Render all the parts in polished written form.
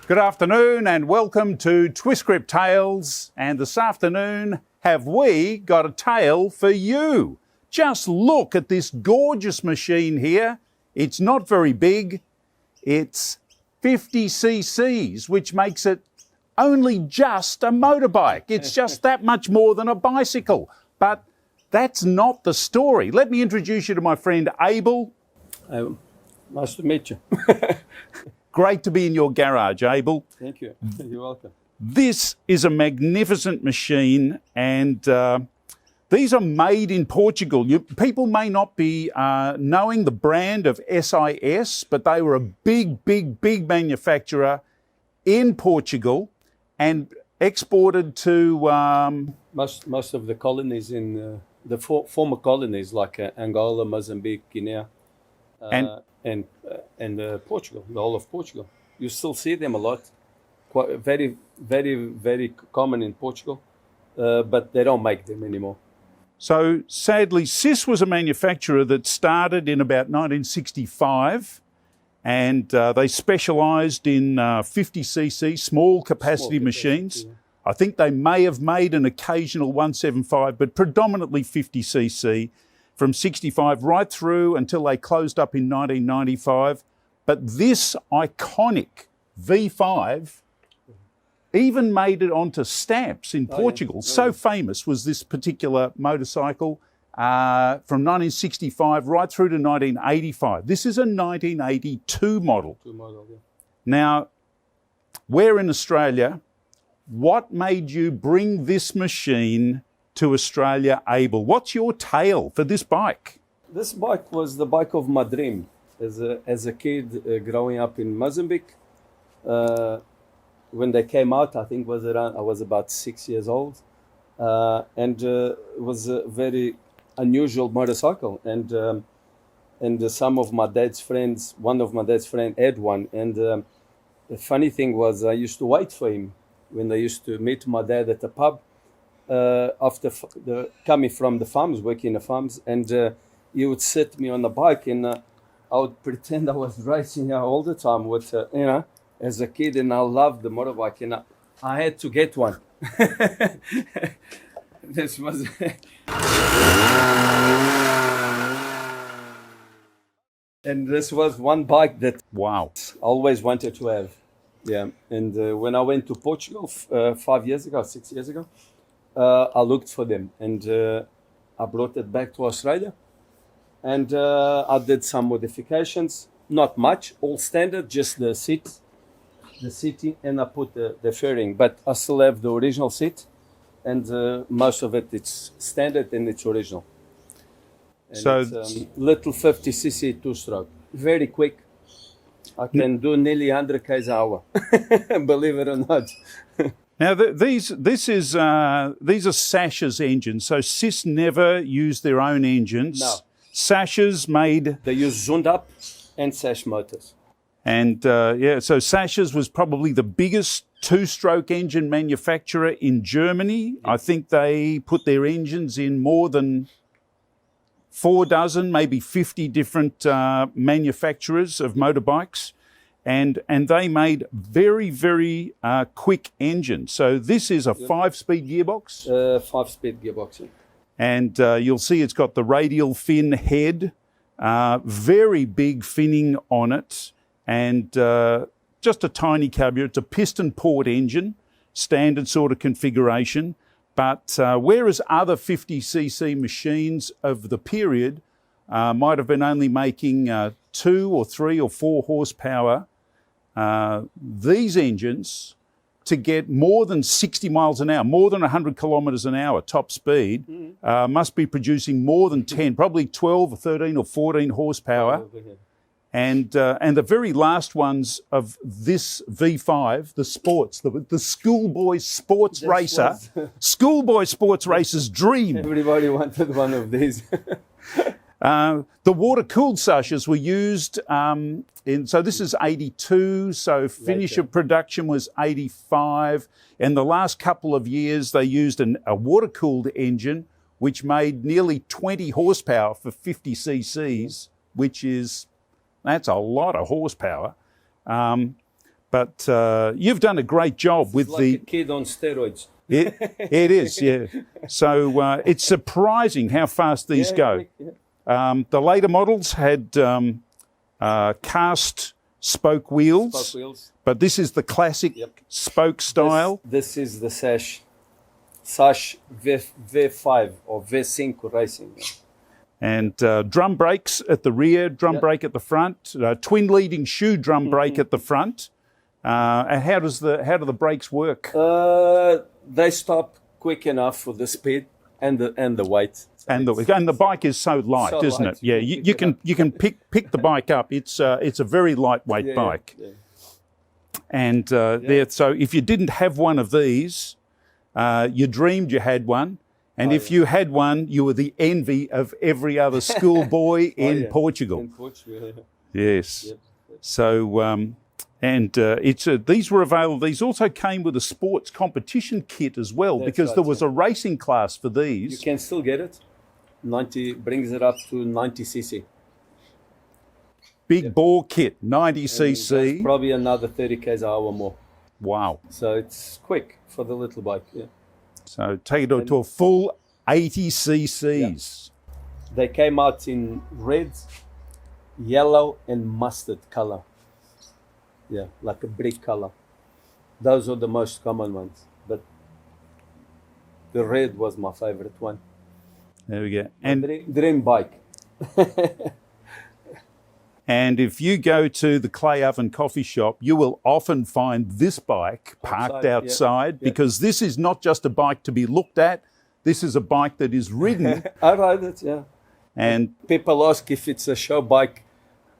Good afternoon and welcome to Twist Grip Tales, and this afternoon have we got a tale for you. Just look at this gorgeous machine here. It's not very big. It's 50 cc's, which makes it only just a motorbike. It's just that much more than a bicycle. But that's not the story. Let me introduce you to my friend Abel. Nice to meet you. Great to be in your garage, Abel. Thank you. You're welcome. This is a magnificent machine, and these are made in Portugal. People may not be knowing the brand of SIS, but they were a big manufacturer in Portugal and exported to... Most of the colonies in the former colonies like Angola, Mozambique, Guinea, and Portugal, the whole of Portugal. You still see them a lot. Quite very common in Portugal, but they don't make them anymore. So sadly, SIS was a manufacturer that started in about 1965, and they specialised in 50cc small capacity machines. Yeah. I think they may have made an occasional 175, but predominantly 50cc from 65 right through until they closed up in 1995. But this iconic V5 even made it onto stamps in Portugal. Yeah. So famous was this particular motorcycle from 1965 right through to 1985. This is a 1982 model. Yeah. Now, we're in Australia. What made you bring this machine to Australia, Abel? What's your tale for this bike? This bike was the bike of my dream as a kid growing up in Mozambique. When they came out, I think I was about 6 years old, and it was a very unusual motorcycle. And some of my dad's friends, one of my dad's friends had one. And the funny thing was, I used to wait for him when they used to meet my dad at the pub after coming from the farms, working in the farms, and he would sit me on the bike, and I would pretend I was racing all the time with, as a kid, and I loved the motorbike, and I had to get one. This was... And this was one bike that I always wanted to have. Yeah, and when I went to Portugal 6 years ago, I looked for them, and I brought it back to Australia, and I did some modifications, not much, all standard, just the seating, and I put the fairing, but I still have the original seat, and most of it's standard and it's original. And so it's little 50cc two-stroke, very quick. I can do nearly 100 k's an hour, believe it or not. Now, these are Sachs engines. So SIS never used their own engines. No. Sachs made... They use zoomed up and Sachs motors. And so Sachs was probably the biggest two-stroke engine manufacturer in Germany. Yeah. I think they put their engines in more than 4 dozen, maybe 50 different manufacturers of motorbikes. And they made very quick engines. So this is a 5-speed gearbox? 5-speed gearbox, yeah. And you'll see it's got the radial fin head, very big finning on it, and just a tiny carburetor. It's a piston port engine, standard sort of configuration. But whereas other 50cc machines of the period might have been only making 2 or 3 or 4 horsepower, these engines, to get more than 60 miles an hour, more than 100 kilometres an hour top speed, must be producing more than 10, probably 12 or 13 or 14 horsepower. And the very last ones of this V5, the sports, the schoolboy sports racer, schoolboy sports racer's dream. Everybody wanted one of these. The water-cooled Sachs were used so this is 82, so finish of production was 85. And the last couple of years, they used a water-cooled engine, which made nearly 20 horsepower for 50 cc's, which is, that's a lot of horsepower. But you've done a great job with Like a kid on steroids. It is, yeah. So it's surprising how fast these go. Yeah. The later models had cast spoke wheels, Spoke wheels. but this is the classic spoke style. This is the Sachs V5 or V5 Racing. And drum brakes at the rear, drum brake at the front, twin leading shoe drum brake at the front. And how do the brakes work? They stop quick enough for the speed and the weight. And the bike is so light, isn't it? Yeah, you can pick the bike up. It's a very lightweight bike. Yeah. And so if you didn't have one of these, you dreamed you had one. And if you had one, you were the envy of every other schoolboy in Portugal. In Portugal, Yes. Yep. So, these were available. These also came with a sports competition kit as well, because there was a racing class for these. You can still get it. 90 brings it up to 90cc. Big bore kit, 90cc. Probably another 30 k's an hour more. Wow. So it's quick for the little bike. Yeah. So take it to a full 80 cc's. They came out in red, yellow, and mustard color. Yeah, like a brick color. Those are the most common ones. But the red was my favorite one. There we go. And dream bike. And if you go to the Clay Oven coffee shop, you will often find this bike parked outside because this is not just a bike to be looked at. This is a bike that is ridden. I ride it, yeah. And people ask if it's a show bike.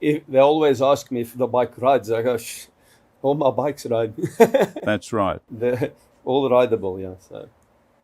They always ask me if the bike rides. I go, all my bikes ride. That's right. They're all rideable, yeah. So.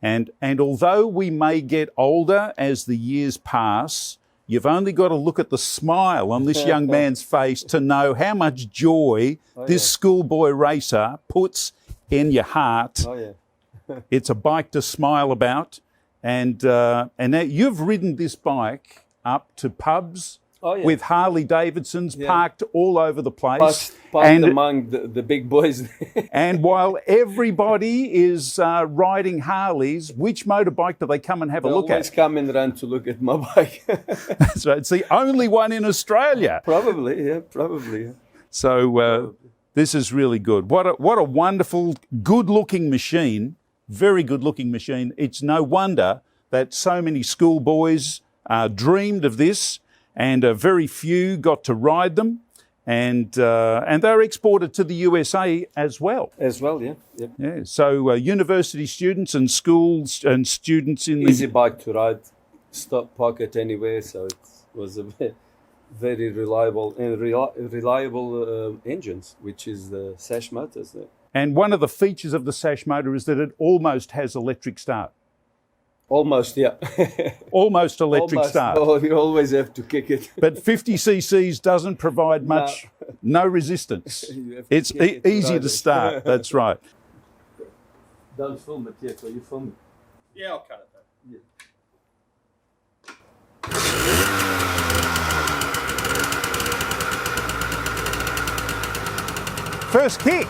And although we may get older as the years pass, you've only got to look at the smile on this young man's face to know how much joy this schoolboy racer puts in your heart. Oh, yeah. It's a bike to smile about. And now you've ridden this bike up to pubs with Harley Davidsons parked all over the place. Parked among the big boys. And while everybody is riding Harleys, which motorbike do they come and have a look at? They always come and run to look at my bike. That's right. It's the only one in Australia. Probably, yeah. So this is really good. What a wonderful, good-looking machine. Very good-looking machine. It's no wonder that so many schoolboys dreamed of this, and very few got to ride them, and they're exported to the USA as well. As well, yeah. Yep. Yeah. So university students and schools and students in easy bike to ride, stop pocket anywhere. So it was a very reliable engines, which is the Sachs motors there. And one of the features of the Sachs motor is that it almost has electric start. Almost, yeah. Almost electric start. Oh, you always have to kick it. But 50 cc's doesn't provide much, no resistance. It's easy to start, that's right. Don't film it yet, or you film it? Yeah, I'll cut it though. Yeah. First kick.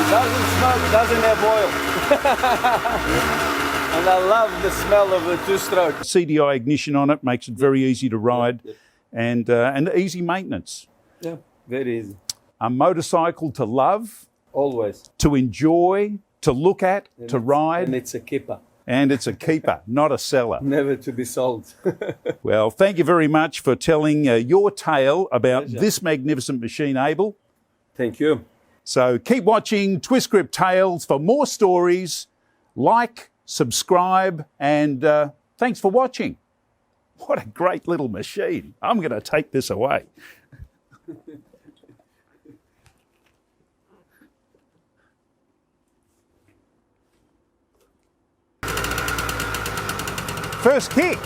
Doesn't smoke, doesn't have oil. And I love the smell of the two-stroke. CDI ignition on it makes it very easy to ride, and easy maintenance. Yeah, very easy. A motorcycle to love. Always. To enjoy, to look at, to ride. And it's a keeper. And it's a keeper, not a seller. Never to be sold. Well, thank you very much for telling your tale about this magnificent machine, Abel. Thank you. So keep watching Twist Grip Tales for more stories. Like, subscribe, and thanks for watching. What a great little machine. I'm going to take this away. First kick.